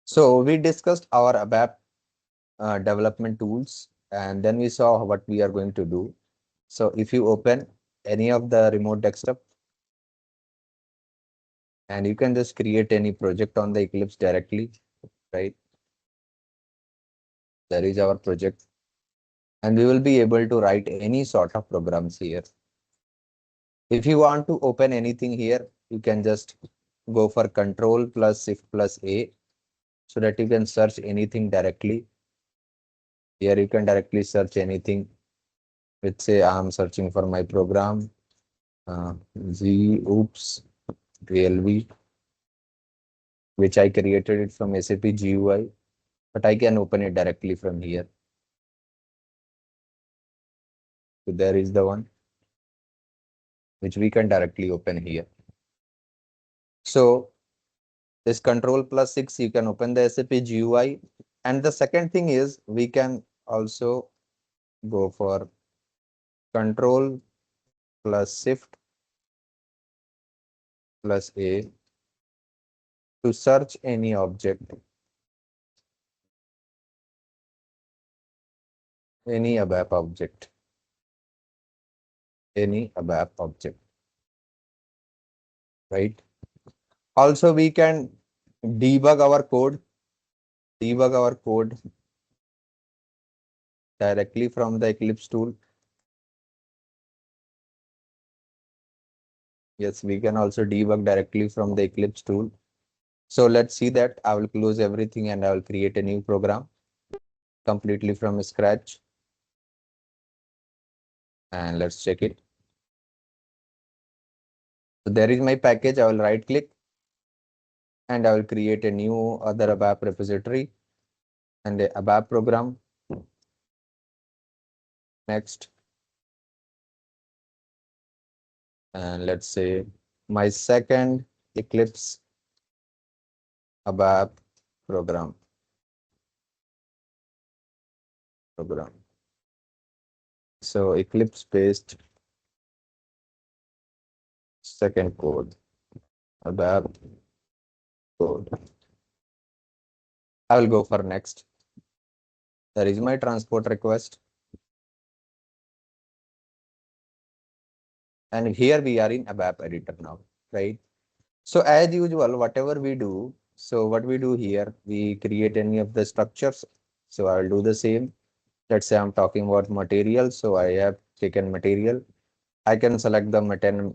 So we discussed our ABAP development tools, and then we saw what we are going to do. So if you open any of the remote desktop, and you can just create any project on the Eclipse directly, right? There is our project, and we will be able to write any sort of programs here. If you want to open anything here, you can just go for Control plus Shift plus A, so that you can search anything directly. Here you can directly search anything. Let's say I'm searching for my program, oops, VLV, which I created it from SAP GUI, but I can open it directly from here. So there is the one which we can directly open here. So this Control plus 6, you can open the SAP GUI. And the second thing is we can also go for Control plus Shift plus A to search any object, any ABAP object, right? Also, we can debug our code directly from the Eclipse tool. Yes, we can also debug directly from the Eclipse tool. So let's see that. I will close everything and I will create a new program completely from scratch. And let's check it. So there is my package. I will right click and I will create a new other ABAP repository and a ABAP program. Next. And let's say my second Eclipse ABAP program. So Eclipse based second code, ABAP code. I will go for next. There is my transport request. And here we are in ABAP editor now, right? So as usual, whatever we do, so what we do here, we create any of the structures. So I'll do the same. Let's say I'm talking about material. So I have taken material. I can select the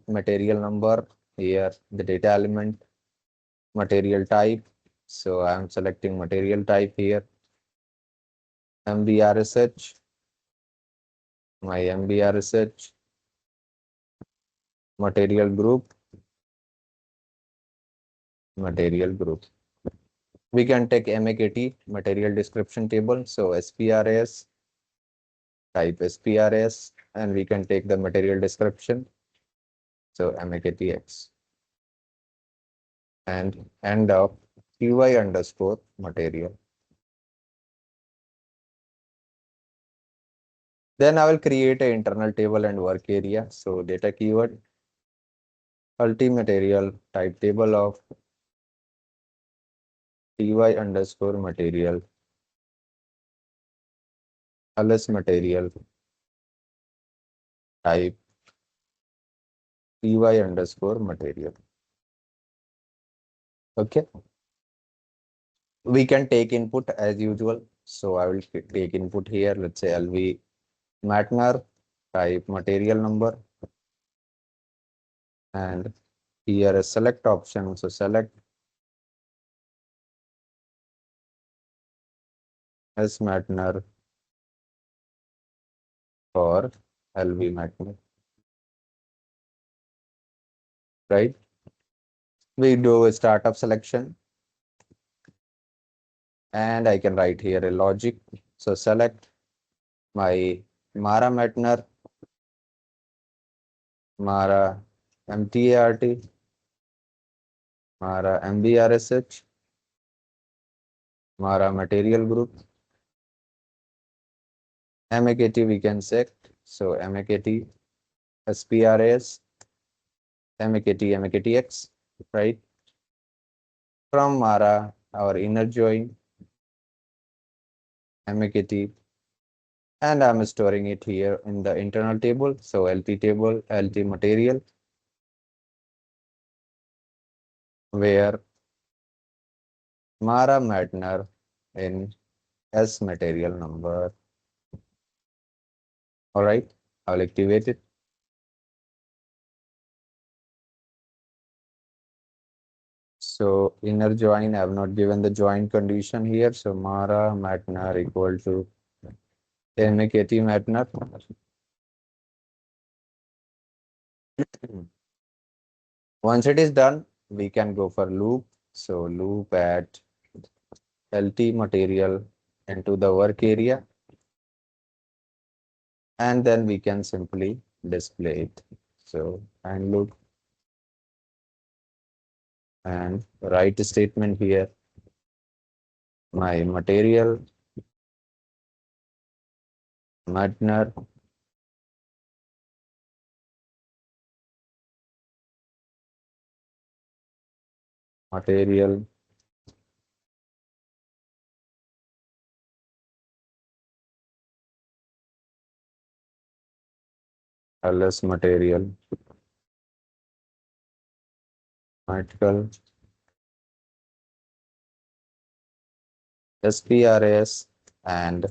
material number here, the data element, material type. So I'm selecting material type here. MBRSH, my MBRSH, material group. We can take MAKT, material description table. So SPRS, type SPRS, and we can take the material description. So MAKTX. And end of QI underscore material. Then I will create an internal table and work area. So data keyword, material type table of TY underscore material, ls material type TY underscore material. Okay. We can take input as usual. So I will take input here. Let's say LV Matner, type material number, and here a select option. So select S Matner for LV Matner, right? We do a startup selection, and I can write here a logic. So select my Mara Matner, Mara MTART, Mara MBRSH, Mara material group, MAKT we can select. So MAKT, SPRS, MAKT, MAKTX, right? From Mara our inner join, MAKT, and I'm storing it here in the internal table. So LT table, LT material, where Mara Matner in S material number. All right, I'll activate it. So inner join, I have not given the join condition here. So Mara Matner equal to MAKT Matner. Once it is done, we can go for loop. So loop at LT material into the work area, and then we can simply display it. So and loop and write statement here. My material Matner material LS material article SPRAS and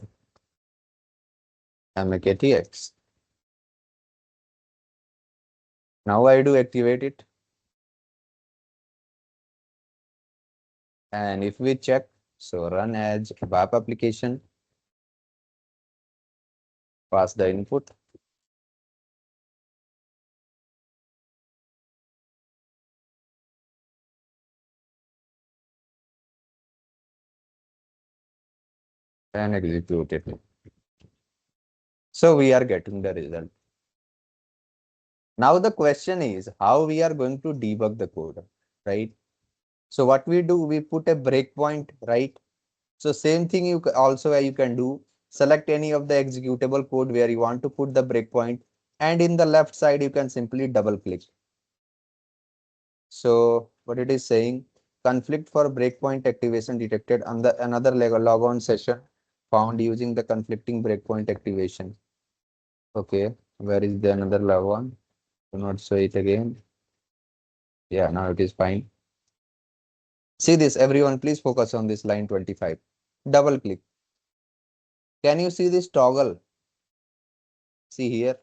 MAKTX. Now I do activate it. And if we check, so run as ABAP application, pass the input. And execute it. So we are getting the result. Now the question is how we are going to debug the code, right? So what we do, we put a breakpoint, right? So same thing also you can do. Select any of the executable code where you want to put the breakpoint, and in the left side you can simply double click. So what it is saying, conflict for breakpoint activation detected on the another logon session found using the conflicting breakpoint activation. Okay, where is the another logon? Do not show it again. Yeah, now it is fine. See this, everyone, please focus on this line 25. Double click. Can you see this toggle? See here.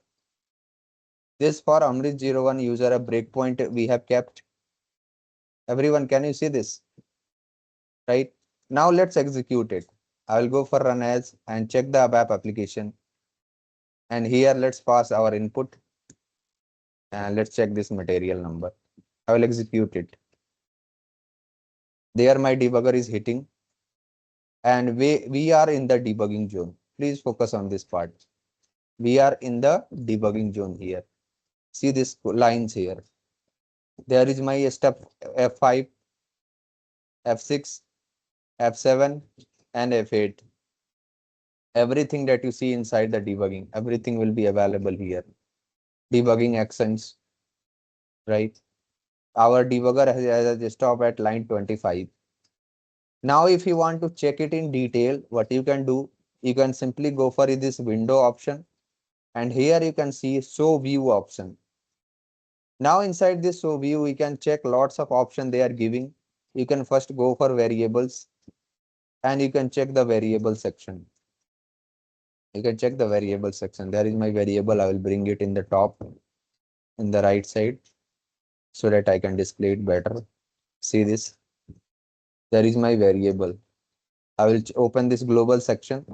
This for Amrit01 user a breakpoint we have kept. Everyone, can you see this? Right? Now let's execute it. I will go for run as and check the ABAP application. And here let's pass our input. And let's check this material number. I will execute it. There my debugger is hitting. And we are in the debugging zone. Please focus on this part. We are in the debugging zone here. See these lines here. There is my step F5, F6, F7, and F8. Everything that you see inside the debugging, everything will be available here. Debugging actions, right? Our debugger has a stop at line 25. Now, if you want to check it in detail, what you can do, you can simply go for this window option. And here you can see show view option. Now inside this show view, we can check lots of options they are giving. You can first go for variables and you can check the variable section. You can check the variable section. There is my variable. I will bring it in the top, in the right side, so that I can display it better. See this. There is my variable. I will open this global section.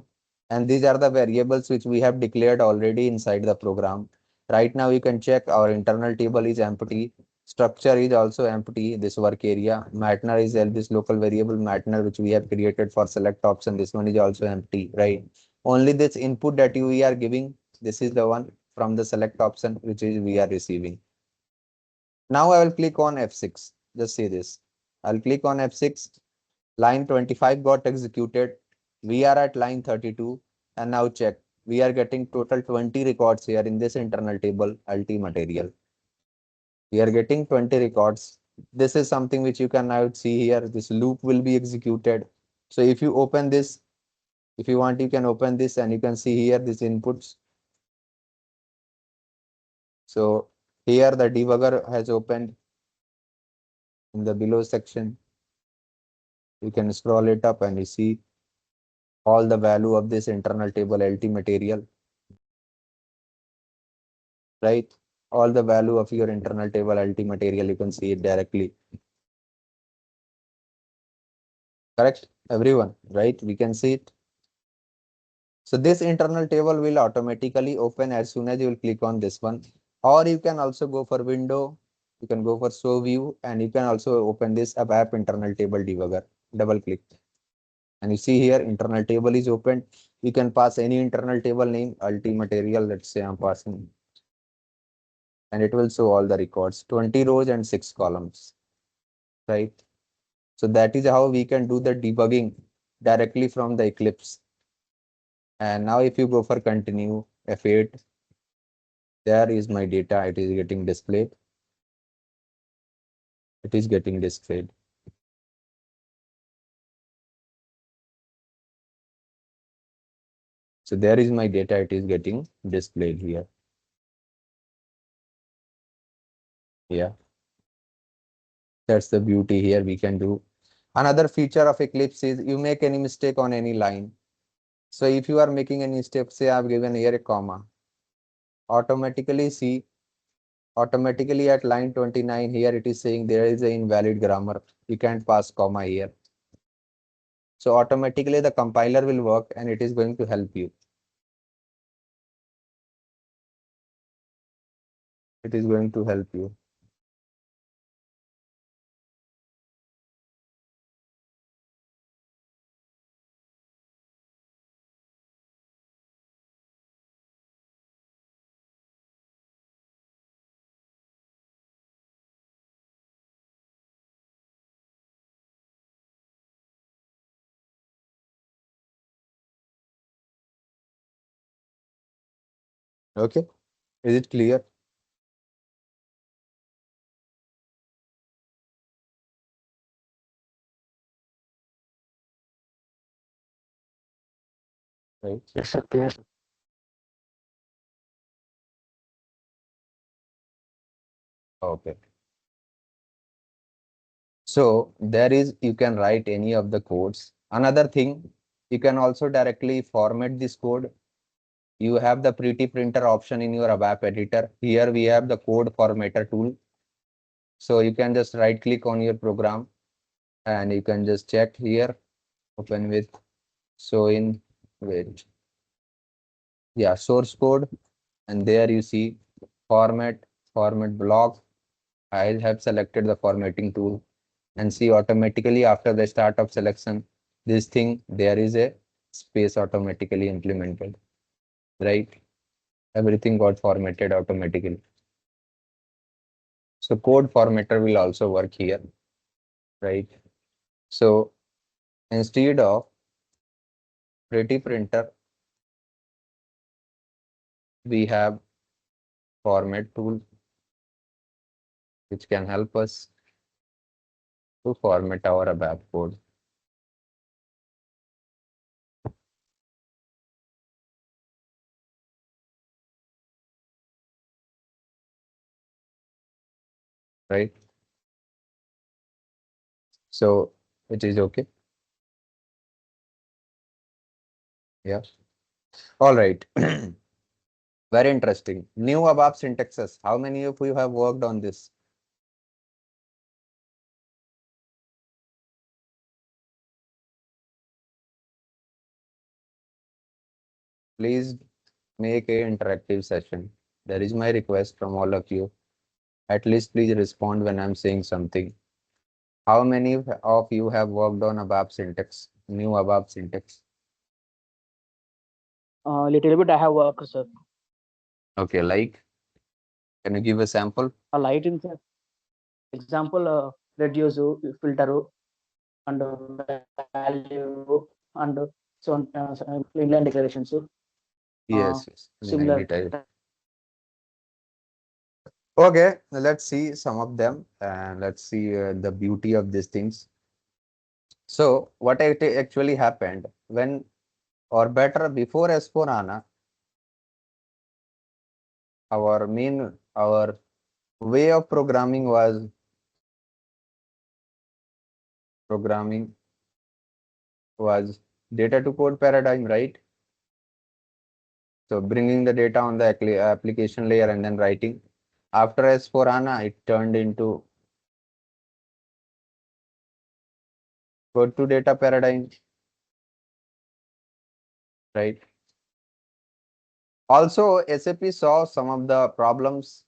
And these are the variables which we have declared already inside the program. Right now you can check our internal table is empty. Structure is also empty. This work area. Matner is this local variable Matner which we have created for select option. This one is also empty, right? Only this input that we are giving. This is the one from the select option which is we are receiving. Now I will click on F6. Just see this. I'll click on F6. Line 25 got executed. We are at line 32. And now check. We are getting total 20 records here in this internal table, LT material. We are getting 20 records. this is something which you can now see here. This loop will be executed. So if you open this, if you want, you can open this and you can see here this inputs. So here the debugger has opened in the below section. You can scroll it up and you see all the value of this internal table LT material, right? All the value of your internal table LT material, you can see it directly. Correct, everyone, right? We can see it. So this internal table will automatically open as soon as you will click on this one, or you can also go for window, you can go for show view, and you can also open this ABAP internal table debugger. Double click. And you see here internal table is opened. You can pass any internal table name, LT material, let's say I'm passing. And it will show all the records, 20 rows and 6 columns, right? So that is how we can do the debugging directly from the Eclipse. And now if you go for continue F8, there is my data. It is getting displayed. It is getting displayed. So there is my data. It is getting displayed here. Yeah. That's the beauty here we can do. Another feature of Eclipse is you make any mistake on any line. So if you are making any mistake, say I've given here a comma, automatically at line 29 here it is saying there is an invalid grammar. You can't pass comma here. So automatically the compiler will work and it is going to help you. It is going to help you. Okay. Is it clear? Right. Yes, sir. Clear. Okay. So there is, you can write any of the codes. Another thing, you can also directly format this code. You have the pretty printer option in your ABAP editor. Here we have the code formatter tool. So you can just right click on your program and you can just check here, open with, so in, wait, yeah, source code. And there you see format block. I have selected the formatting tool and see automatically after the start of selection, this thing, there is a space automatically implemented, right? Everything got formatted automatically. So code formatter will also work here, right? So instead of pretty printer, we have format tool, which can help us to format our ABAP code. Right? So it is okay. Yeah. All right. Very interesting. New ABAP syntaxes. How many of you have worked on this? Please make a interactive session. There is my request from all of you. At least please respond when I'm saying something. How many of you have worked on ABAP syntax? New ABAP syntax. Little bit I have worked, sir. Okay, like, can you give a sample? A light in example, reduce, filter, and value, and so on, inline declarations. Yes, yes. I mean, I Similar did. Okay, let's see some of them and let's see the beauty of these things. So what actually happened when, or better before S4HANA, our way of programming was data to code paradigm, right? So bringing the data on the application layer and then writing. After S4HANA, it turned into code to data paradigm, right? Also, SAP saw some of the problems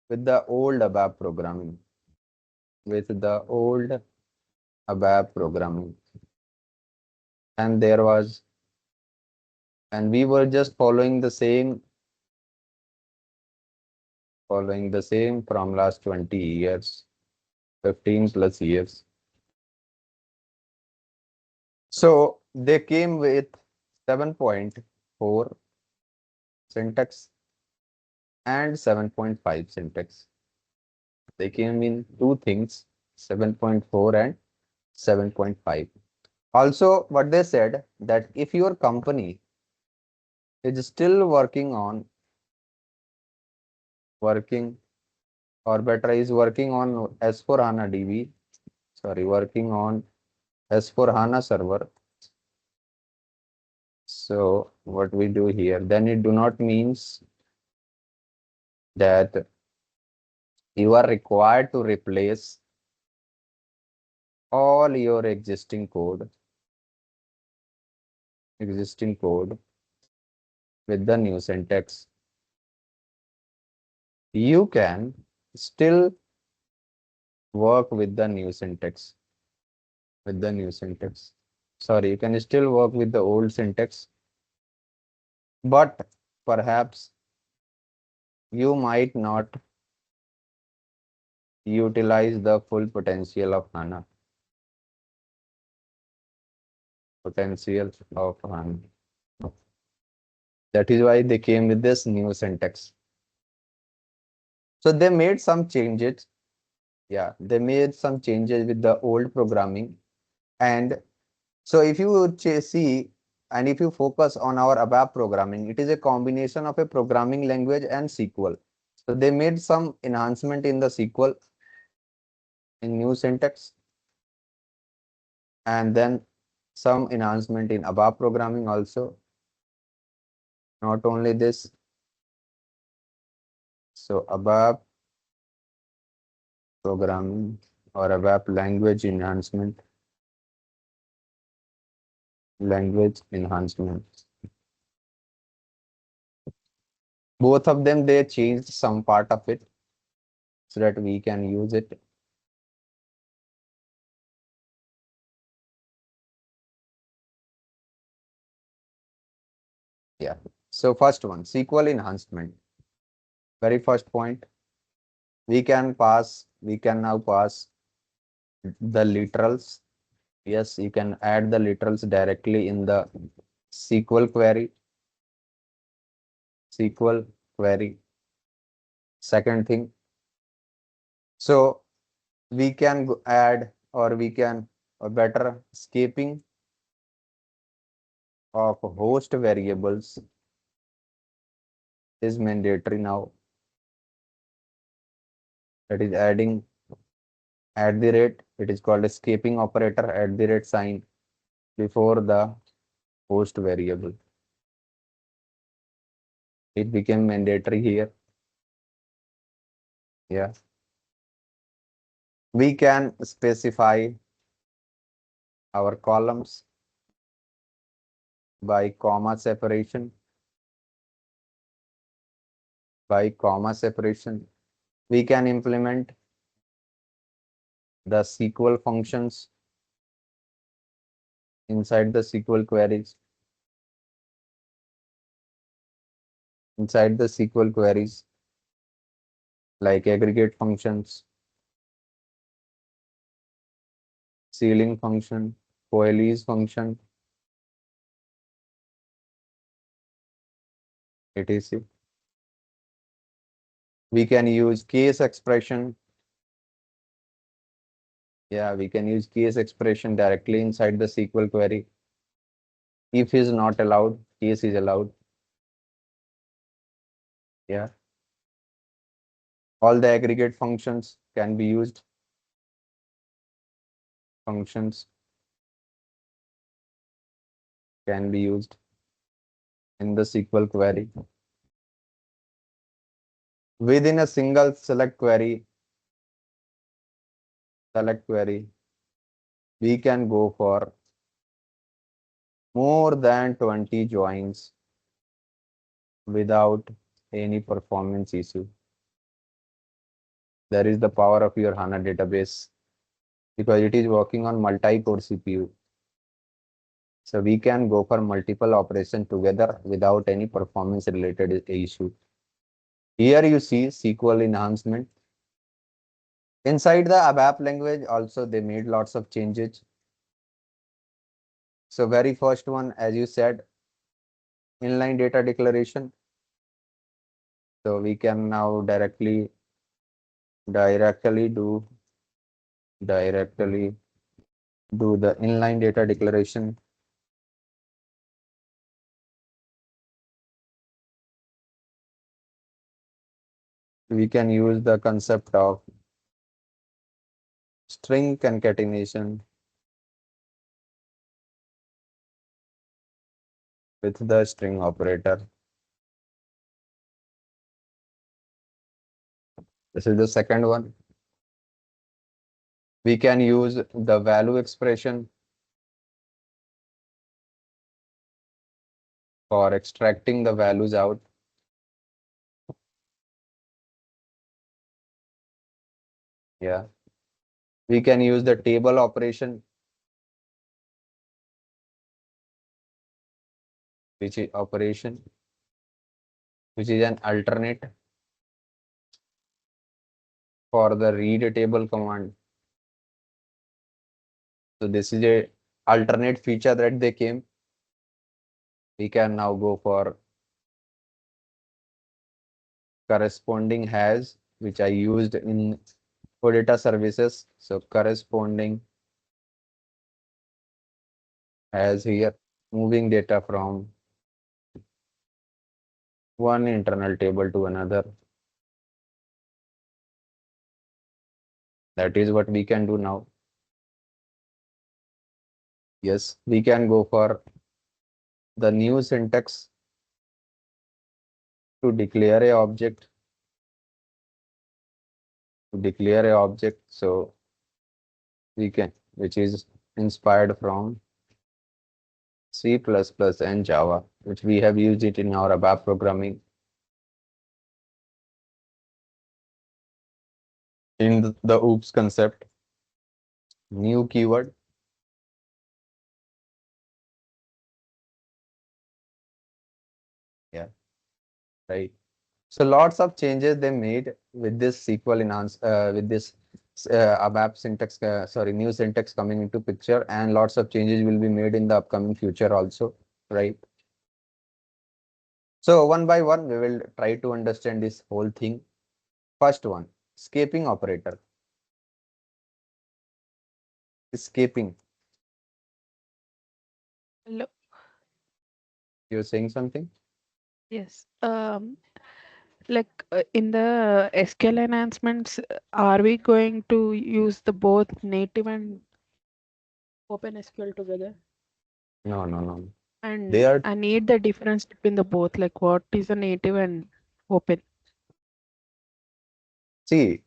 with the old ABAP programming, with the old ABAP programming. And there was, and we were just following the same from last 20 years, 15 plus years. So they came with 7.4 syntax and 7.5 syntax. They came in two things, 7.4 and 7.5. Also, what they said that if your company is still working or better is working on S4HANA DB, sorry, working on S4HANA server. So what we do here, then it do not means that you are required to replace all your existing code with the new syntax. You can still work with the new syntax. Sorry, you can still work with the old syntax, but perhaps you might not utilize the full potential of HANA. That is why they came with this new syntax. So they made some changes. Yeah, they made some changes with the old programming. And so if you see, and if you focus on our ABAP programming, it is a combination of a programming language and SQL. So they made some enhancement in the SQL in new syntax, and then some enhancement in ABAP programming also. Not only this, so ABAP programming or ABAP language enhancement. Both of them, they changed some part of it so that we can use it. Yeah. So first one, SQL enhancement. Very first point, we can now pass the literals. Yes, you can add the literals directly in the SQL query. Second thing, so we can add, or we can, or better, escaping of host variables is mandatory now. That is adding at the rate, it is called escaping operator, at the rate sign before the host variable. It became mandatory here. Yeah. We can specify our columns by comma separation. We can implement the SQL functions inside the SQL queries. Like aggregate functions, ceiling function, coalesce function, etc. We can use case expression. Yeah, we can use case expression directly inside the SQL query. If is not allowed, case is allowed. Yeah. All the aggregate functions can be used. Functions can be used in the SQL query. Within a single select query, we can go for more than 20 joins without any performance issue. There is the power of your HANA database because it is working on multi-core CPU. So we can go for multiple operations together without any performance related issue. Here you see SQL enhancement. Inside the ABAP language also they made lots of changes. So very first one, as you said, inline data declaration. So we can now directly do the inline data declaration. We can use the concept of string concatenation with the string operator. This is the second one. We can use the value expression for extracting the values out. Yeah. We can use the table operation, which is an alternate for the read table command. So this is a alternate feature that they came. We can now go for corresponding has, which I used in for data services. So corresponding has here, moving data from one internal table to another. That is what we can do now. Yes, we can go for the new syntax to declare a object. So we can, which is inspired from C++ and Java, which we have used it in our ABAP programming. In the OOPS concept, new keyword. Yeah, right. So lots of changes they made with this with this ABAP syntax, new syntax coming into picture, and lots of changes will be made in the upcoming future also, right? So one by one, we will try to understand this whole thing. First one, escaping operator. Escaping. Hello. You're saying something? Yes. In the SQL enhancements, are we going to use the both native and Open SQL together? No, no, no. And They are I need the difference between the both. Like, what is a native and Open? See,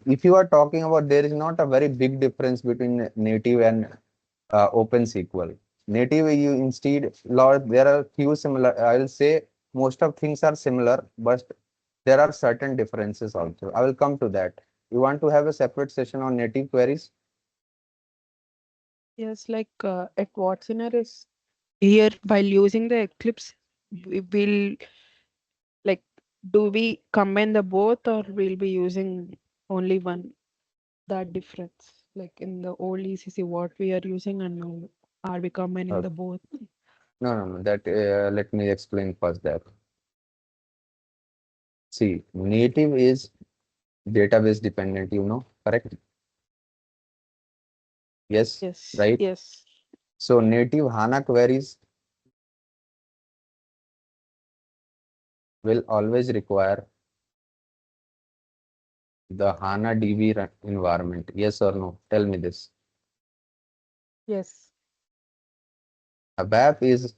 if you are talking about, there is not a very big difference between native and Open SQL. Native, you instead, there are few similar. I will say most of things are similar, but there are certain differences also. I will come to that. You want to have a separate session on native queries? Yes, at what scenarios here while using the Eclipse, we will like do we combine the both or we'll be using only one? That difference, like in the old ECC, what we are using and now are we combining Uh, the both? no, no, no. That let me explain first that. See, native is database dependent, correct? Yes, Yes. right? Yes. So native HANA queries will always require the HANA DB environment. Yes or no? Tell me this. Yes. ABAP is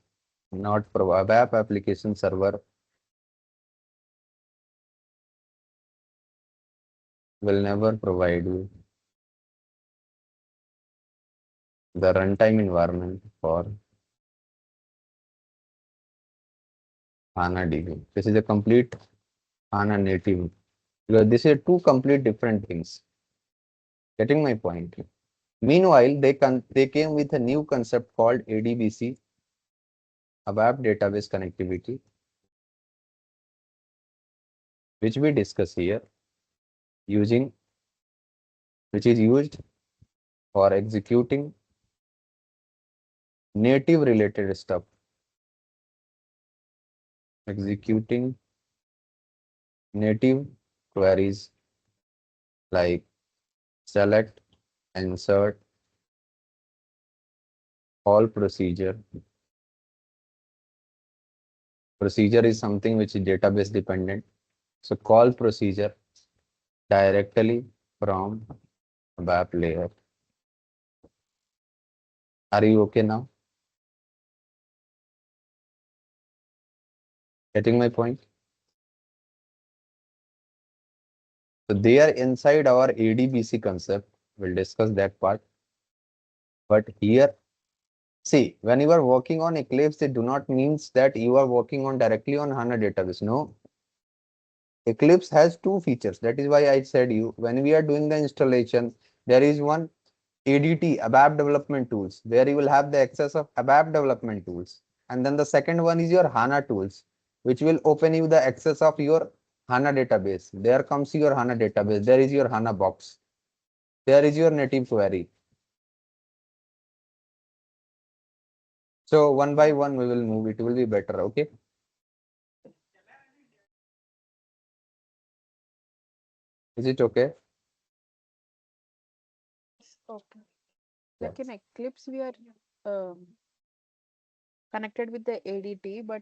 not ABAP application server will never provide you the runtime environment for HANA DB. This is a complete HANA native. Because this is two complete different things. Getting my point? Meanwhile, they came with a new concept called ADBC, ABAP Database Connectivity, which we discuss here, which is used for executing native related stuff, executing native queries like select, insert, call procedure. Procedure is something which is database dependent. So call procedure directly from ABAP layer. Are you okay now? Getting my point? So they are inside our ADBC concept. We'll discuss that part. But here, see, when you are working on Eclipse, it do not means that you are working on directly on HANA database. No. Eclipse has two features. That is why I said you, when we are doing the installation, there is one ADT, ABAP development tools, where you will have the access of ABAP development tools. And then the second one is your HANA tools, which will open you the access of your HANA database. There comes your HANA database. There is your HANA box. There is your native query. So one by one, we will move. It will be better. Okay. Is it okay? Okay. Yeah. Like in Eclipse, we are um, connected with the ADT, but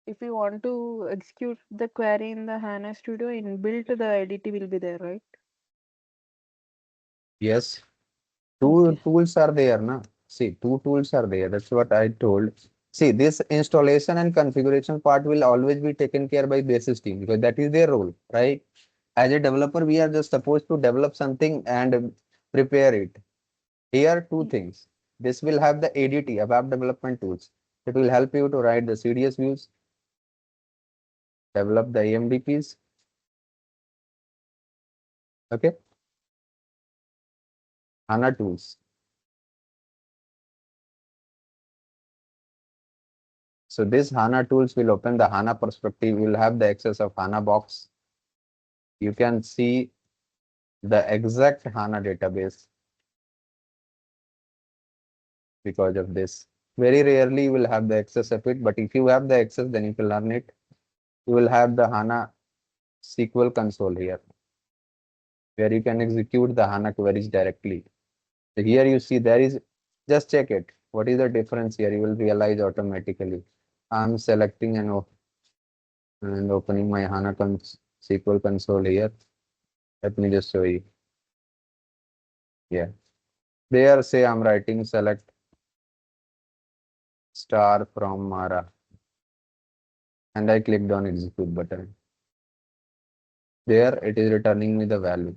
if you want to execute the query in the HANA Studio, inbuilt the ADT will be there, right? Yes. Two Okay. tools are there, na? See, two tools are there. That's what I told. See, this installation and configuration part will always be taken care by basis team because that is their role, right? As a developer, we are just supposed to develop something and prepare it. Here, two things. This will have the ADT, ABAP development tools. It will help you to write the CDS views, develop the AMDPs. Okay. HANA tools. So this HANA tools will open the HANA perspective. You will have the access of HANA box. You can see the exact HANA database because of this. Very rarely you will have the access of it, but if you have the access, then you can learn it. You will have the HANA SQL console here, where you can execute the HANA queries directly. So here you see there is, just check it. What is the difference here? You will realize automatically. I'm selecting and opening my HANA SQL console here. Let me just show you. Yeah. There say I'm writing select star from Mara and I clicked on execute button. There it is returning me the value.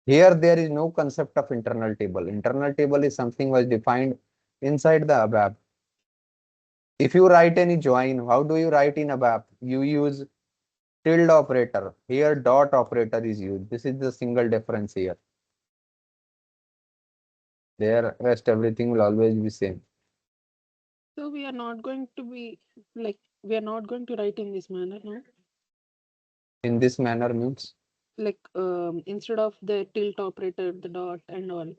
Here there is no concept of internal table. Internal table is something was defined inside the ABAP. If you write any join, how do you write in ABAP? You use tilde operator. Here dot operator is used. This is the single difference here. There rest everything will always be same. So we are not going to be like we are not going to write in this manner, no? In this manner means Like instead of the tilt operator, the dot and all,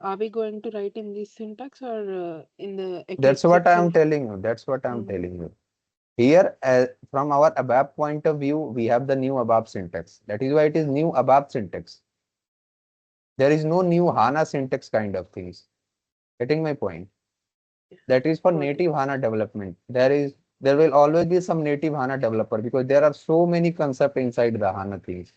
are we going to write in this syntax or in the that's Eclipse what I am itself? telling you. That's what I am Mm. telling you. Here, from our ABAP point of view, we have the new ABAP syntax. That is why it is new ABAP syntax. There is no new HANA syntax kind of things. Getting my point? That is for Got it. native HANA development. There will always be some native HANA developer because there are so many concepts inside the HANA things.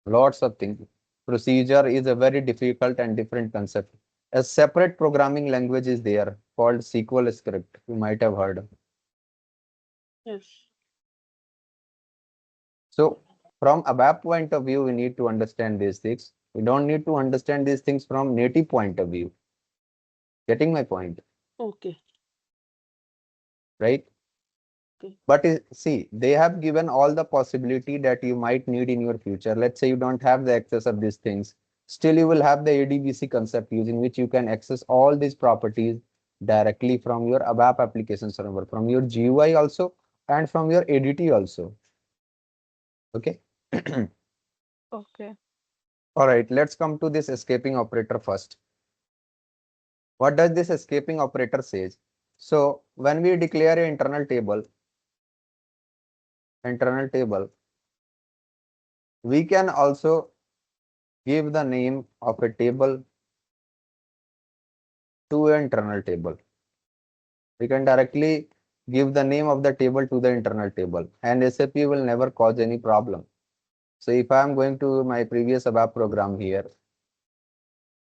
Lots of things. Procedure is a very difficult and different concept. A separate programming language is there called SQL script. You might have heard. Yes. So from ABAP point of view, we need to understand these things. We don't need to understand these things from native point of view. Getting my point, Okay. right? Okay. But see, they have given all the possibility that you might need in your future. Let's say you don't have the access of these things. Still, you will have the ADBC concept using which you can access all these properties directly from your ABAP application server, from your GUI also, and from your ADT also. Okay. Okay. All right, let's come to this escaping operator first. What does this escaping operator says? So when we declare an internal table, we can also give the name of a table to an internal table. We can directly give the name of the table to the internal table, and SAP will never cause any problem. So if I am going to my previous ABAP program here,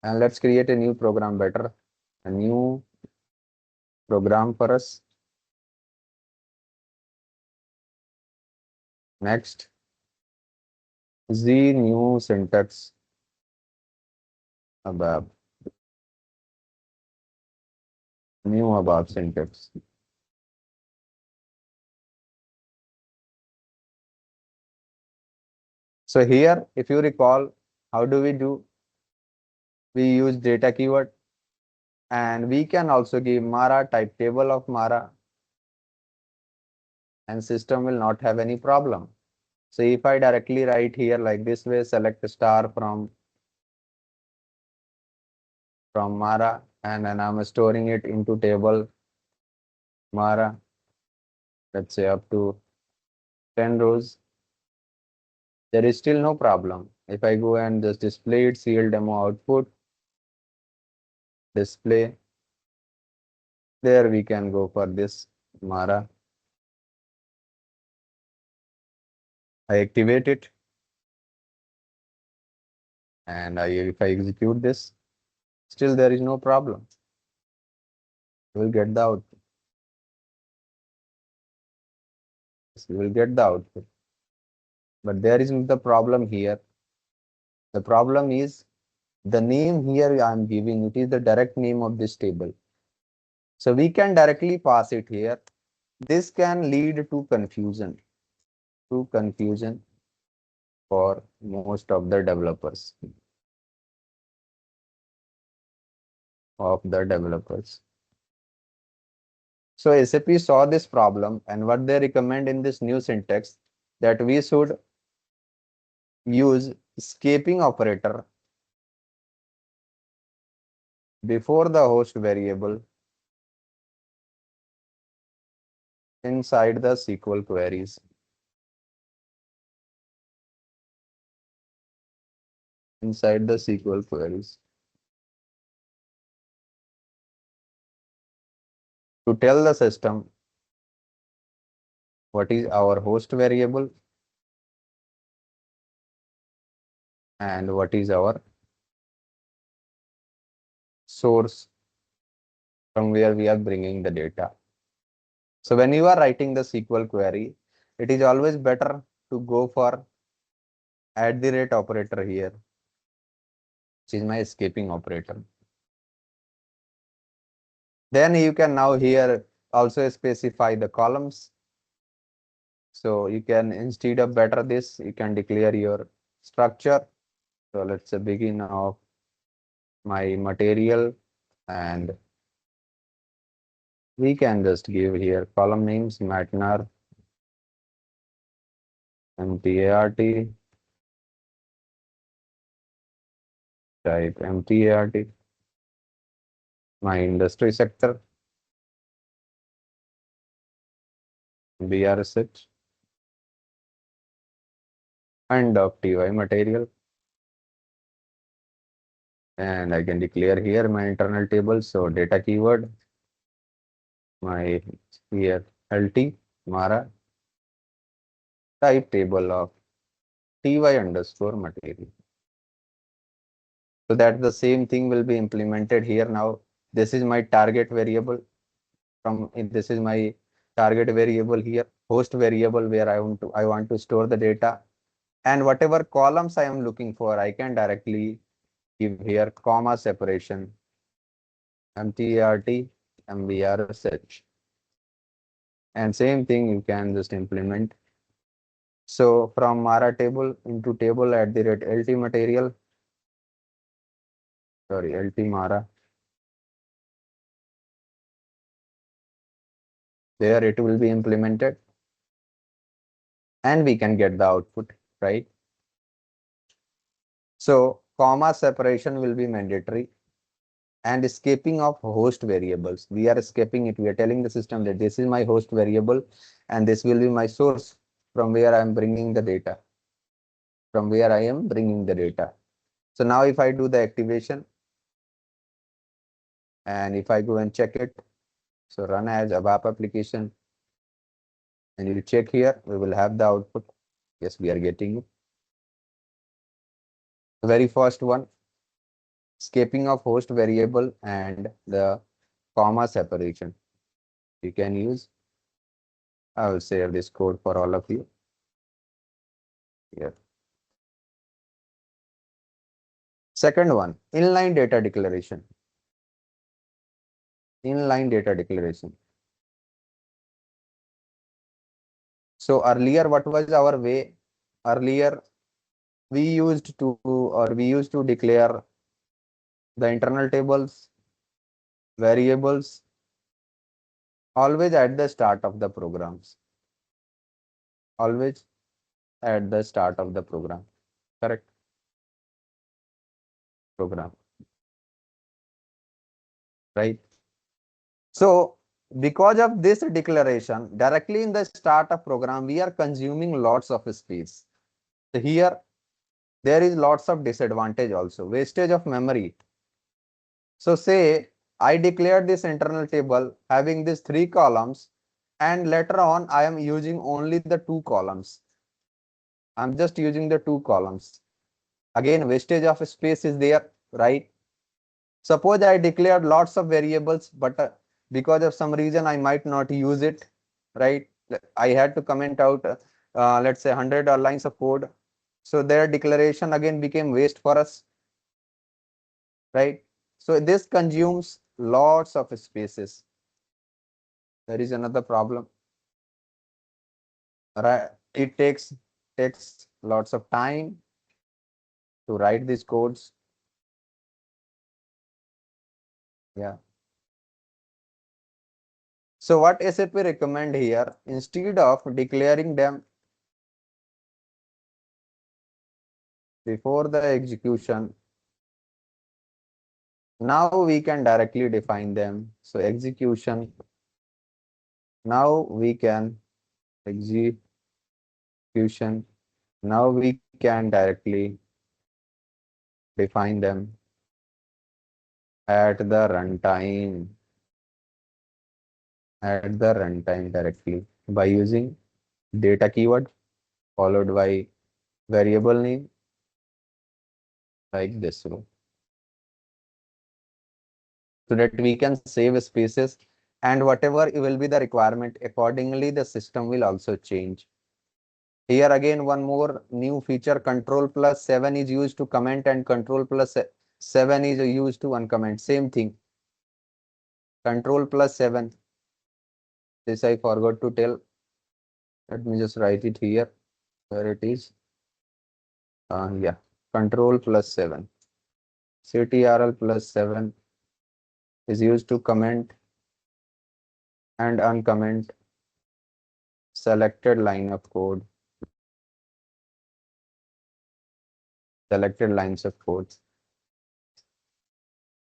and let's create a new program better, a new program for us. Next, Z new syntax ABAP, new ABAP syntax. So here, if you recall, how do? We use data keyword, and we can also give Mara type table of Mara, and system will not have any problem. So if I directly write here like this way, select star from Mara, and then I'm storing it into table Mara, let's say up to 10 rows, there is still no problem. If I go and just display it, CL demo output, display, there we can go for this Mara. I activate it, and if I execute this, still there is no problem. You will get the output. You will get the output. But there isn't the problem here. The problem is the name here I am giving, it is the direct name of this table. So we can directly pass it here. This can lead to confusion for most of the developers. So SAP saw this problem, and what they recommend in this new syntax, that we should use escaping operator before the host variable inside the SQL queries. Inside the SQL queries. To tell the system what is our host variable and what is our source from where we are bringing the data. So when you are writing the SQL query, it is always better to go for @ operator here, which is my escaping operator. Then you can now here also specify the columns. So you can, instead of better this, you can declare your structure. So let's say begin of my material, and we can just give here column names, Matnar, MTART, type MTART, my industry sector, BR set and of TY material. And I can declare here my internal table. So data keyword, my here LT, Mara, type table of TY underscore material. So that the same thing will be implemented here now. This is my target variable. This is my target variable here, host variable where I want to store the data. And whatever columns I am looking for, I can directly give here comma separation, mtrt, mbr and same thing you can just implement. So from Mara table into table at the rate LT material, sorry, LT Mara. There it will be implemented and we can get the output, right? So comma separation will be mandatory and escaping of host variables. We are escaping it. We are telling the system that this is my host variable and this will be my source from where I am bringing the data. From where I am bringing the data. So now if I do the activation and if I go and check it, so run as ABAP application and you check here, we will have the output. Yes, we are getting it. The very first one, escaping of host variable and the comma separation. You can use. I will save this code for all of you. Here. Second one, inline data declaration. Inline data declaration. So earlier, what was our way? Earlier, we used to declare the internal tables, variables, always at the start of the programs. Always at the start of the program. Correct? Program. Right? So because of this declaration, directly in the start of program, we are consuming lots of space. So here, there is lots of disadvantage also, wastage of memory. So say I declared this internal table having these 3 columns and later on I am using only the 2 columns. I'm just using the 2 columns. Again, wastage of space is there, right? Suppose I declared lots of variables, but because of some reason I might not use it, right? I had to comment out, let's say 100 lines of code. So their declaration again became waste for us, right? So this consumes lots of spaces. There is another problem, right? It takes lots of time to write these codes. Yeah. So what SAP recommend here, instead of declaring them before the execution, now we can directly define them. So execution, now we can execution, now we can directly define them at the runtime, directly by using data keyword followed by variable name like this row, so that we can save spaces and whatever will be the requirement accordingly the system will also change. Here again one more new feature, control+7 is used to comment and control+7 is used to uncomment, same thing. Control+7, this I forgot to tell, let me just write it here where it is. Yeah, control+7, ctrl+7 is used to comment and uncomment selected line of code, selected lines of code.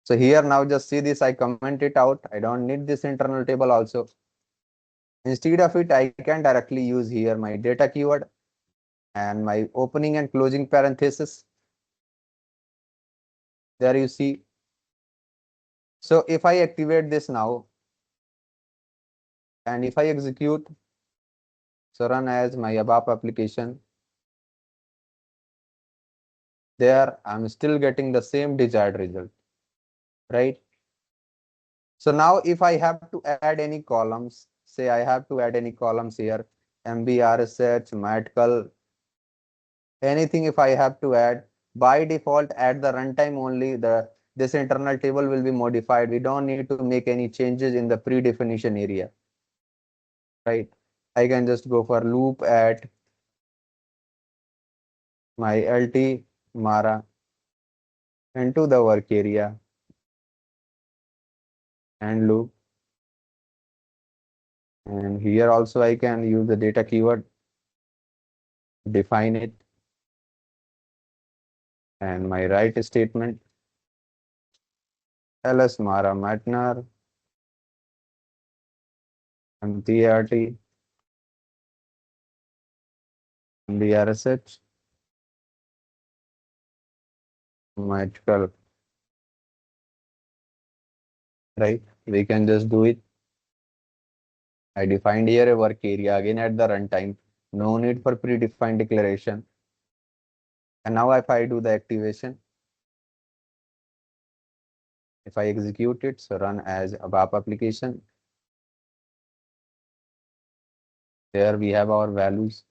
So here now just see this, I comment it out. I don't need this internal table also. Instead of it, I can directly use here my data keyword and my opening and closing parenthesis. There you see. So if I activate this now, and if I execute, so run as my ABAP application, there I'm still getting the same desired result, right? So now if I have to add any columns, say I have to add any columns here, MBRSH, MATCL, anything if I have to add, by default at the runtime only this internal table will be modified. We don't need to make any changes in the predefinition area, right? I can just go for loop at my LT Mara into the work area and loop. And here also I can use the data keyword, define it, and my write statement ls Mara Matner MTRT MBRSH MATCL, right? We can just do it. I defined here a work area again at the runtime. No need for predefined declaration. And now if I do the activation, if I execute it, so run as ABAP application. There we have our values.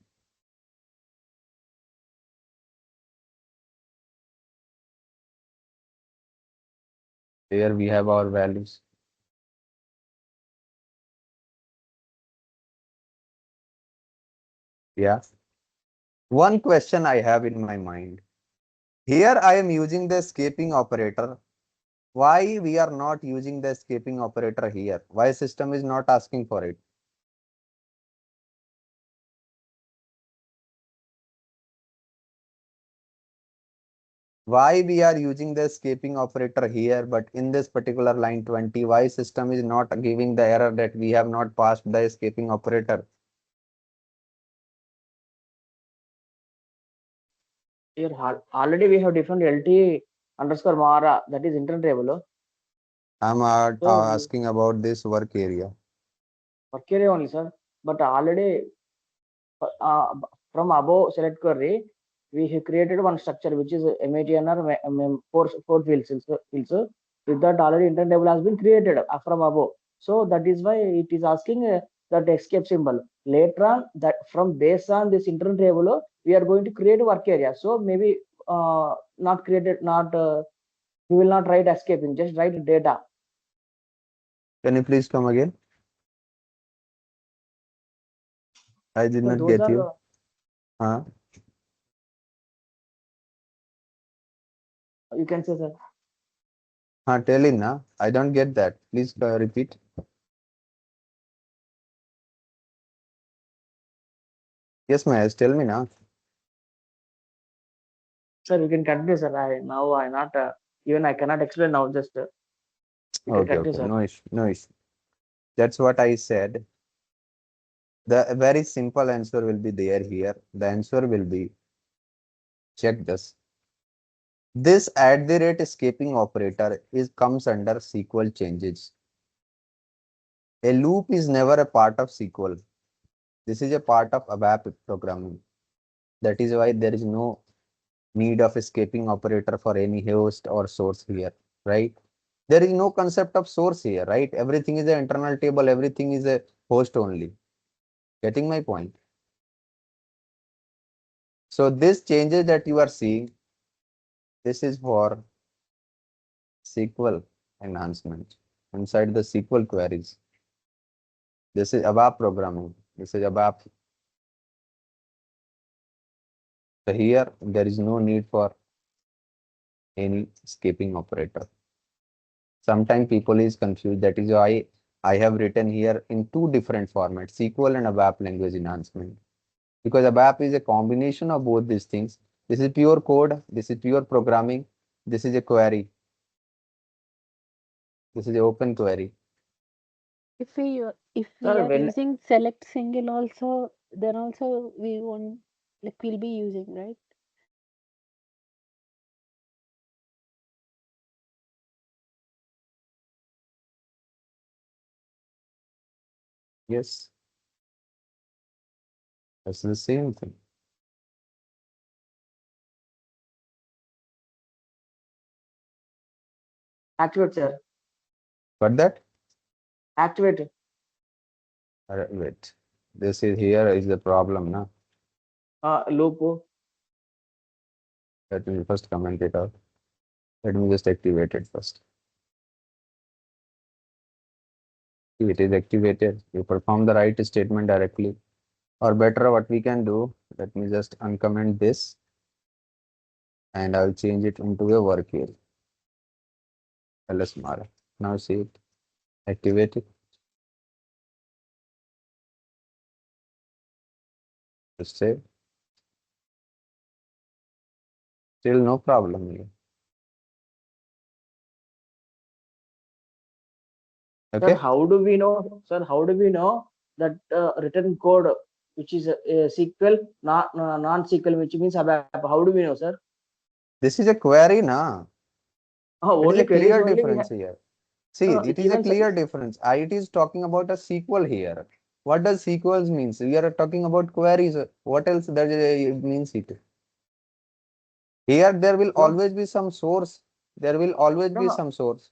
Here we have our values. Yeah. One question I have in my mind. Here I am using the escaping operator. Why we are not using the escaping operator here? Why system is not asking for it? Why we are using the escaping operator here, but in this particular line 20, why system is not giving the error that we have not passed the escaping operator? Here already we have defined LT underscore Mara, that is internal table. I'm So asking about this work area. work area only, sir. But already uh, from above select query, we have created one structure which is MATNR four fields. With that already internal table has been created from above. So that is why it is asking that escape symbol. Later on, that from based on this internal table, we are going to create a work area. So maybe not created, not we will not write escaping, just write data. Can you please come again? I did So not those get are you. Huh? you can say, sir. Tell him now. I don't get that. Please repeat. Yes, Mahesh, tell me now. Sir, you can continue, sir. I not even I cannot explain now. Just you can Okay, continue, okay. sir. No issue, no issue. That's what I said. The very simple answer will be there here. The answer will be, check this. This @ escaping operator comes under SQL changes. A loop is never a part of SQL. This is a part of ABAP programming. That is why there is no need of escaping operator for any host or source here, right? There is no concept of source here, right? Everything is an internal table, everything is a host only. Getting my point? So this changes that you are seeing, this is for SQL enhancement inside the SQL queries. This is ABAP programming. This is ABAP. So here there is no need for any escaping operator. Sometimes people is confused. That is why I have written here in two different formats, SQL and ABAP language enhancement. Because ABAP is a combination of both these things. This is pure code. This is pure programming. This is a query. This is an open query. If we Sir, are when using select single also, then also we won't, like, we'll be using, right? Yes, that's the same thing. activate, sir, But that, activate. wait, this is here is the problem now. Loop. Let me first comment it out. Let me just activate it first. If it is activated, you perform the right statement directly. Or better, what we can do, let me just uncomment this and I'll change it into a work area. ls mara. Now see it. Activate it. Just save. Still no problem here. Sir, Okay. how do we know? Sir, how do we know that written code, which is a SQL, not non-SQL, which means ABAP? How do we know, sir? This is a query now. It is Only a queries clear only we difference have. here. See, it is a Even clear difference. It is talking about a SQL here. What does SQL means? We are talking about queries. What else that means it? Here there will no, always be some source. There will always no, be no, some source.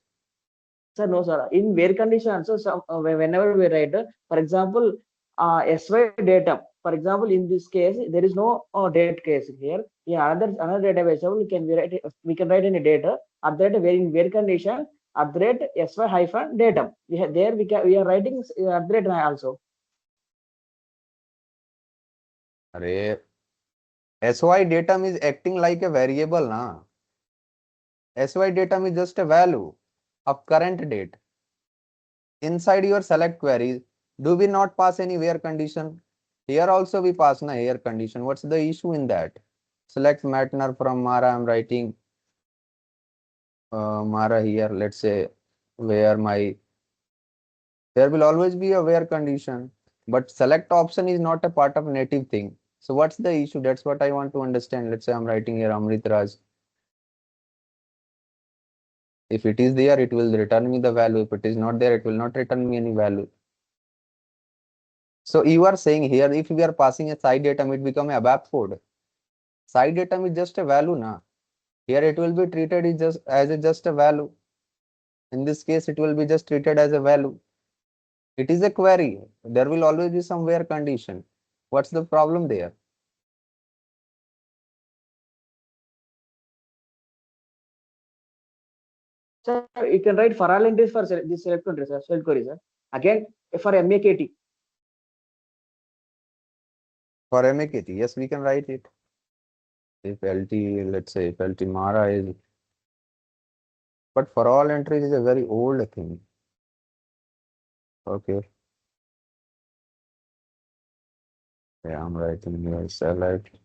sir, no, sir. In where condition also, some whenever we write, for example, SY data. For example, in this case, there is no date case here. Yeah, another database we can write any data at that where in where condition at the rate SY hyphen datum. There we are writing at the rate also. Array, SY datum is acting like a variable now. SY datum is just a value of current date. Inside your select queries, do we not pass any where condition? Here also we pass na here condition. What's the issue in that? Select matter from Mara. I'm writing Mara here. Let's say where my there will always be a where condition, but select option is not a part of native thing. So what's the issue? That's what I want to understand. Let's say I'm writing here Amrit Raj. If it is there, it will return me the value. If it is not there, it will not return me any value. So you are saying here, if we are passing a side datum, it become a ABAP code. Side datum is just a value now. Here it will be treated as just a value. In this case, it will be just treated as a value. It is a query. There will always be some where condition. What's the problem there? Sir, you can write for all entries for this select query, sir. Select query, sir. Again, for MAKT. For MAKT, yes, we can write it. If LT, let's say if LT Mara is, but for all entries is a very old thing. Okay. Yeah, I'm writing here select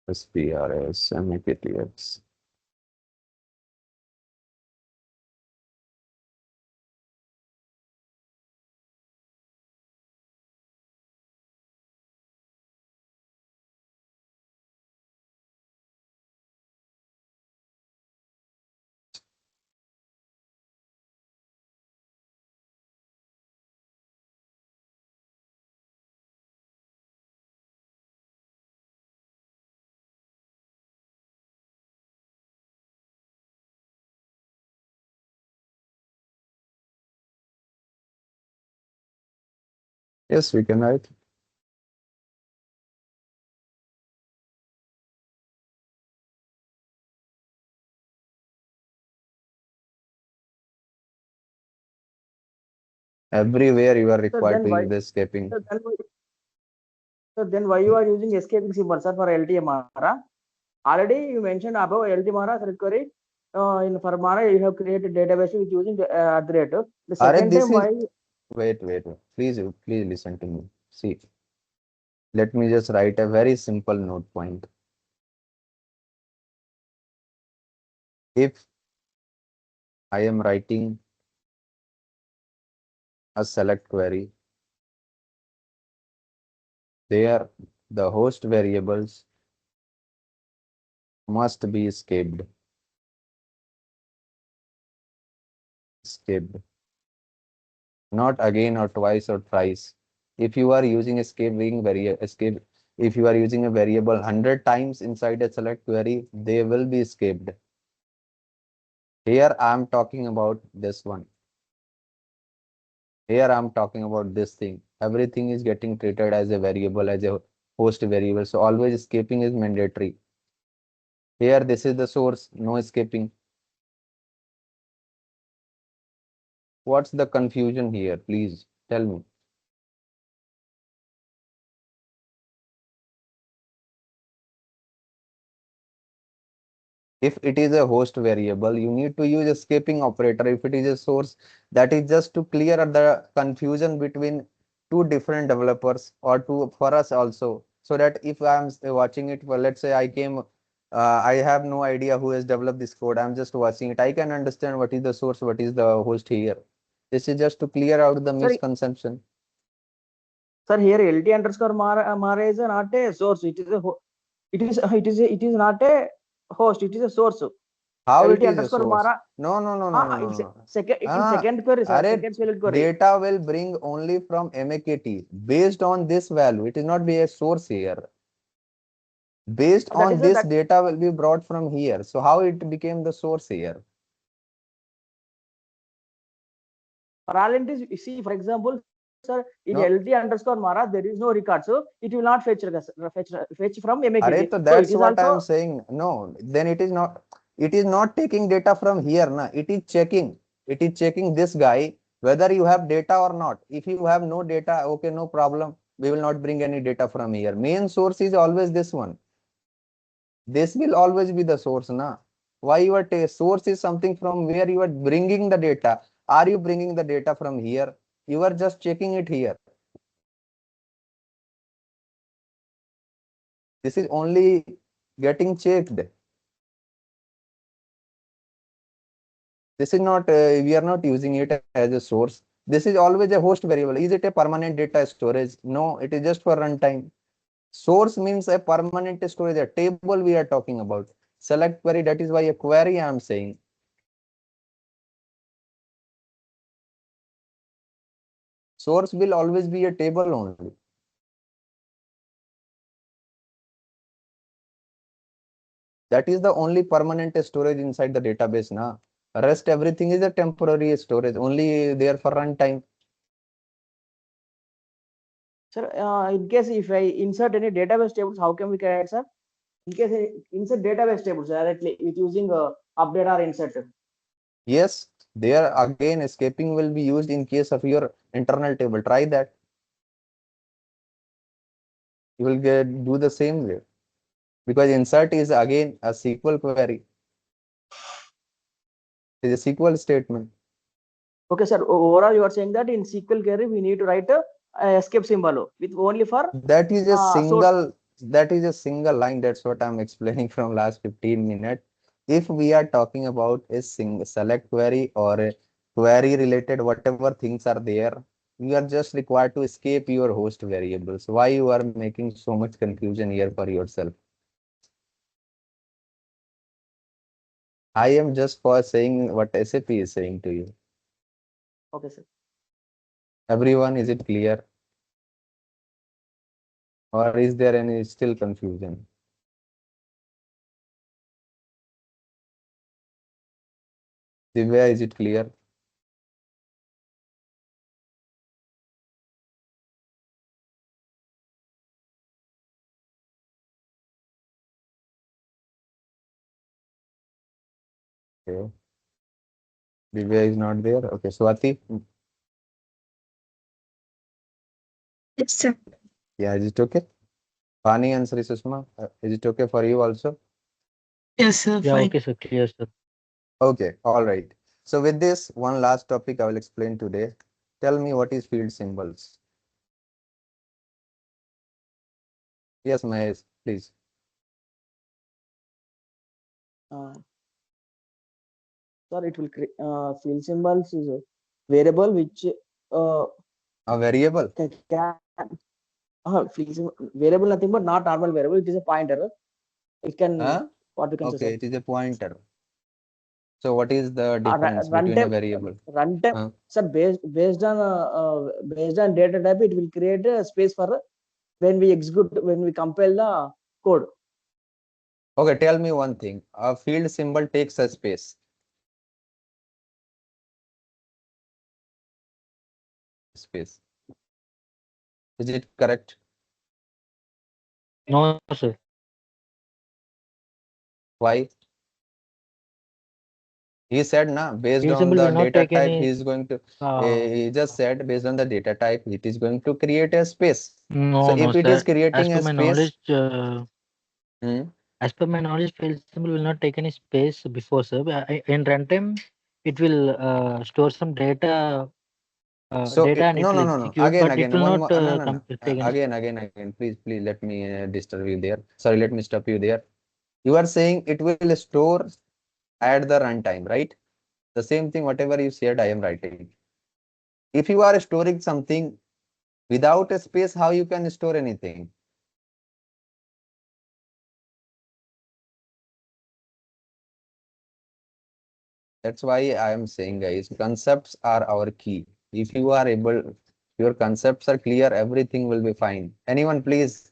SPRS MAKTX. Yes, we can write. Everywhere you are So required then to why? use the escaping. So then why? So then why you are using escaping symbol, sir, for LTMara? Already you mentioned above LTMara select query. In for Mara, you have created database with using the at the rate. The Alright, second this time is why? wait. Please listen to me. See, let me just write a very simple note point. If I am writing a select query, there the host variables must be skipped. Not again or twice or thrice. If you are using a if you are using a variable 100 times inside a select query, they will be skipped. Here I am talking about this one. Here I'm talking about this thing. Everything is getting treated as a variable, as a host variable. So always escaping is mandatory. Here, this is the source, no escaping. What's the confusion here? Please tell me. If it is a host variable, you need to use escaping operator. If it is a source, that is just to clear the confusion between two different developers or for us also. So that if I'm watching it, well, let's say I have no idea who has developed this code. I'm just watching it. I can understand what is the source, what is the host here. This is just to clear out the misconception. Sir, here LT underscore Mara is not a source. It is not a host. It is a source. How it LT is a underscore source? Mara. No. It is second query, sir. Second spelled query. Data will bring only from MAKT based on this value. It is not be a source here. Based on this data will be brought from here. So how it became the source here? For all entities, you see, for example, sir, in LT underscore Mara, there is no record, so it will not fetch from MAKT. So that's what I am saying. No, then it is not. It is not taking data from here. Na. It is checking. It is checking this guy whether you have data or not. If you have no data, okay, no problem. We will not bring any data from here. Main source is always this one. This will always be the source. Na. Why your source is something from where you are bringing the data. Are you bringing the data from here? You are just checking it here. This is only getting checked. This is not, we are not using it as a source. This is always a host variable. Is it a permanent data storage? No, it is just for runtime. Source means a permanent storage, a table we are talking about. Select query, that is why a query I am saying. Source will always be a table only. That is the only permanent storage inside the database. Na. Rest everything is a temporary storage, only there for runtime. Sir, in case if I insert any database tables, how can we create, sir? In case I insert database tables directly with using update or insert. Yes, there again escaping will be used in case of your internal table. Try that. You will do the same way. Because insert is again a SQL query. It is a SQL statement. Okay, sir. Overall, you are saying that in SQL query we need to write a escape symbol with only for that is a source. That is a single line. That's what I'm explaining from last 15 minutes. If we are talking about a select query or a query related whatever things are there, you are just required to escape your host variables. Why you are making so much confusion here for yourself? I am just for saying what SAP is saying to you. Okay, sir. Everyone, is it clear? Or is there any still confusion? Divya, is it clear? Okay. Divya is not there. Okay, Swati. Yes, sir. Yeah, is it okay? Pani and Sri Sushma, is it okay for you also? Yes, sir. Yeah, Fine. okay, sir. Clear, sir. Okay, all right. So with this one last topic I will explain today. Tell me what is field symbols. Yes, Mahesh, please. Sir, it will field symbols is a variable which A variable. Variable nothing but not normal variable. It is a pointer. It can what we can say. Okay, it is a pointer. So what is the difference between a variable? Runtime, sir, based on data type, it will create a space for when we compile the code. Okay, tell me one thing. A field symbol takes a space. Space. Is it correct? No, sir. Why? He said, na, based Field on symbol the will not data take type, any. he is going to, he just said, based on the data type, it is going to create a space. No, So no, if it sir. is creating As per a my space, knowledge, as per my knowledge, field symbol will not take any space before, sir. In runtime, it will store some data. so Data and it no, will no, no, no. execute, but it Again, will one not more, no, no, no. take any. Again. Please, let me disturb you there. Sorry, let me stop you there. You are saying it will store at the runtime, right? The same thing, whatever you said, I am writing. If you are storing something without a space, how you can store anything? That's why I am saying, guys, concepts are our key. If you are able, your concepts are clear, everything will be fine. Anyone, please?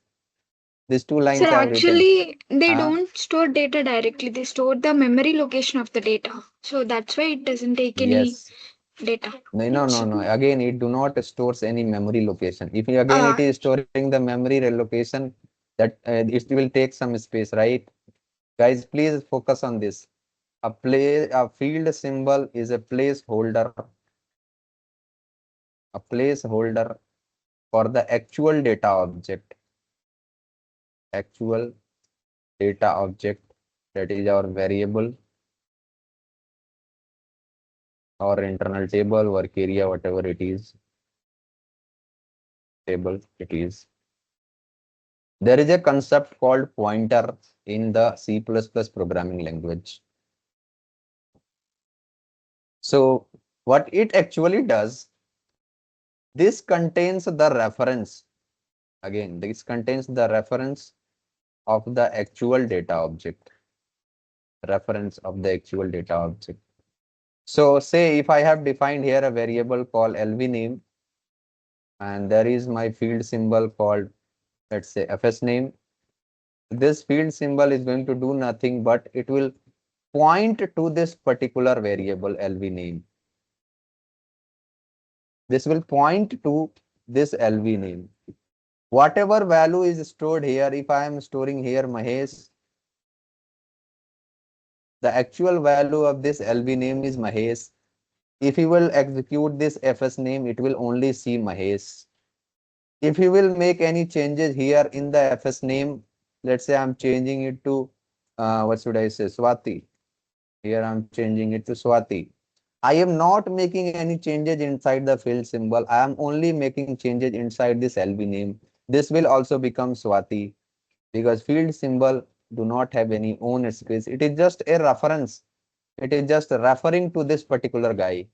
These two So lines I have written. actually, they Huh? don't store data directly. They store the memory location of the data. So that's why it doesn't take any Yes. data. No. Again, it do not stores any memory location. If you, again it is storing the memory location, that it will take some space, right? Guys, please focus on this. A field symbol is a placeholder. A placeholder for the actual data object. Actual data object, that is our variable or internal table, work area, whatever it is. Table it is. There is a concept called pointer in the C++ programming language. So what it actually does, this contains the reference. Again, this contains the reference of the actual data object. Reference of the actual data object. So say if I have defined here a variable called LV name, and there is my field symbol called, let's say, FS name. This field symbol is going to do nothing, but it will point to this particular variable LV name. This will point to this LV name. Whatever value is stored here, if I am storing here Mahesh, the actual value of this LV name is Mahesh. If you will execute this FS name, it will only see Mahesh. If you will make any changes here in the FS name, let's say I'm changing it to, what should I say, Swati. Here I'm changing it to Swati. I am not making any changes inside the field symbol. I am only making changes inside this LB name. This will also become Swati because field symbol do not have any own space. It is just a reference. It is just referring to this particular guy.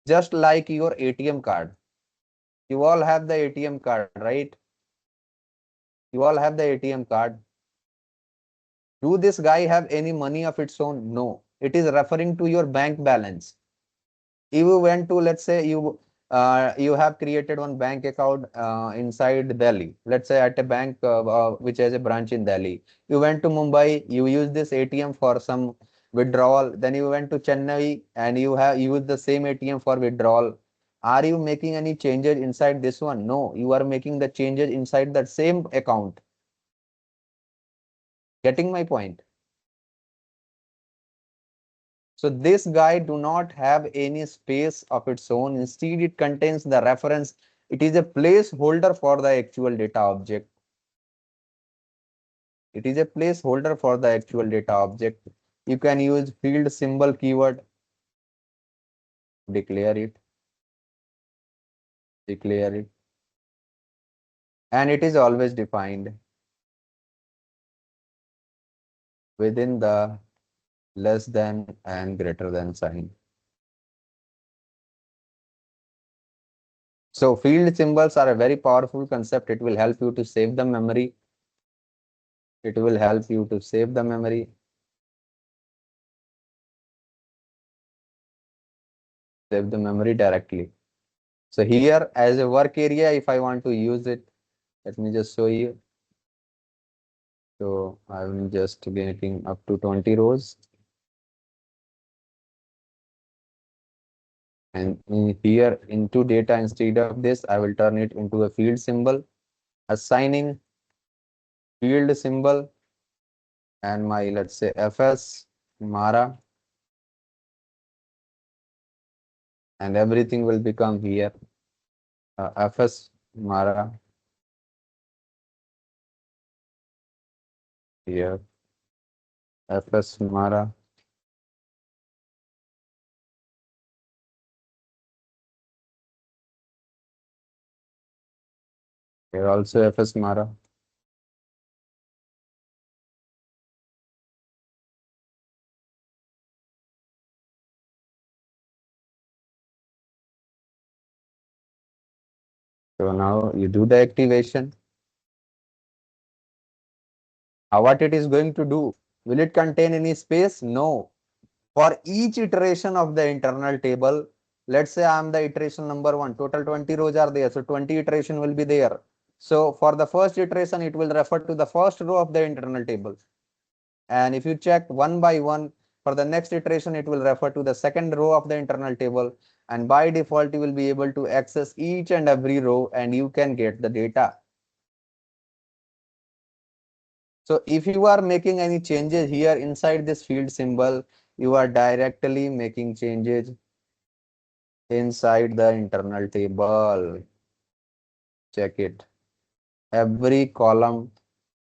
Just like your ATM card. You all have the ATM card, right? You all have the ATM card. Do this guy have any money of its own? No. It is referring to your bank balance. If you went to, let's say, you have created one bank account inside Delhi. Let's say at a bank which has a branch in Delhi. You went to Mumbai. You use this ATM for some withdrawal. Then you went to Chennai and you have used the same ATM for withdrawal. Are you making any changes inside this one? No. You are making the changes inside that same account. Getting my point? So this guy do not have any space of its own. Instead, it contains the reference. It is a placeholder for the actual data object. It is a placeholder for the actual data object. You can use field symbol keyword. Declare it. Declare it. And it is always defined within the less than and greater than sign. So field symbols are a very powerful concept. It will help you to save the memory. It will help you to save the memory. Save the memory directly. So here as a work area, if I want to use it, let me just show you. So I'm just getting up to 20 rows. And here into data, instead of this, I will turn it into a field symbol, assigning field symbol and my, let's say, FS, Mara, and everything will become here. FS, Mara, here, FS, Mara. Here also FS, Mara. So now you do the activation. What it is going to do? Will it contain any space? No. For each iteration of the internal table, let's say I am the iteration number 1, total 20 rows are there. So 20 iteration will be there. So for the first iteration, it will refer to the first row of the internal table. And if you check one by one, for the next iteration, it will refer to the second row of the internal table. And by default, you will be able to access each and every row and you can get the data. So if you are making any changes here inside this field symbol, you are directly making changes inside the internal table. Check it. Every column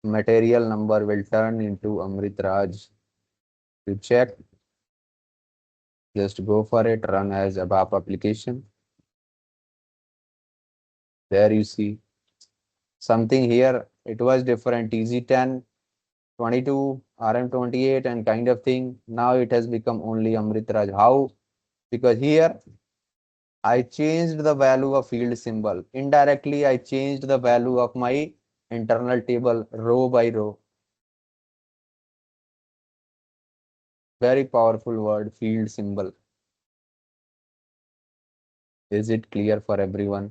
material number will turn into Amrit Raj. You check, just go for it, run as ABAP application. There you see something here. It was different, TZ10, 22, RM28 and kind of thing. Now it has become only Amrit Raj. How? Because here I changed the value of field symbol. Indirectly, I changed the value of my internal table row by row. Very powerful word, field symbol. Is it clear for everyone?